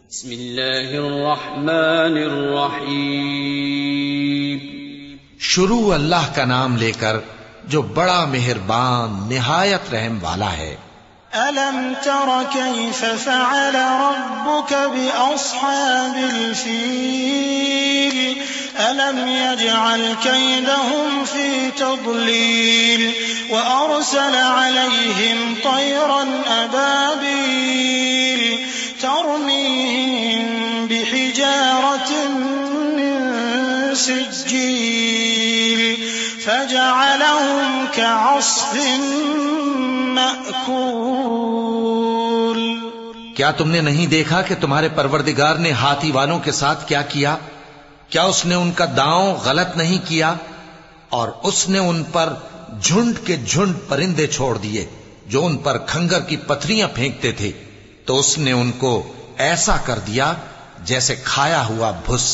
بسم اللہ الرحمن الرحیم. شروع اللہ کا نام لے کر جو بڑا مہربان نہایت رحم والا ہے. أَلَمْ تَرَ كَيْفَ فَعَلَ رَبُّكَ بِأَصْحَابِ الْفِيلِ أَلَمْ يَجْعَلْ كَيْدَهُمْ فِي تَضْلِيلٍ وَأَرْسَلَ عَلَيْهِمْ طَيْرًا أَبَابِيلَ تَرْمِيهِمْ بِحِجَارَةٍ مِّن سِجِّيلٍ فَجَعَلَهُمْ كَعَصْفٍ مأکول. کیا تم نے نہیں دیکھا کہ تمہارے پروردگار نے ہاتھی والوں کے ساتھ کیا کیا؟ کیا اس نے ان کا داؤں غلط نہیں کیا؟ اور اس نے ان پر جھنڈ کے جھنڈ پرندے چھوڑ دیے جو ان پر کھنگر کی پتھریاں پھینکتے تھے، تو اس نے ان کو ایسا کر دیا جیسے کھایا ہوا بھس.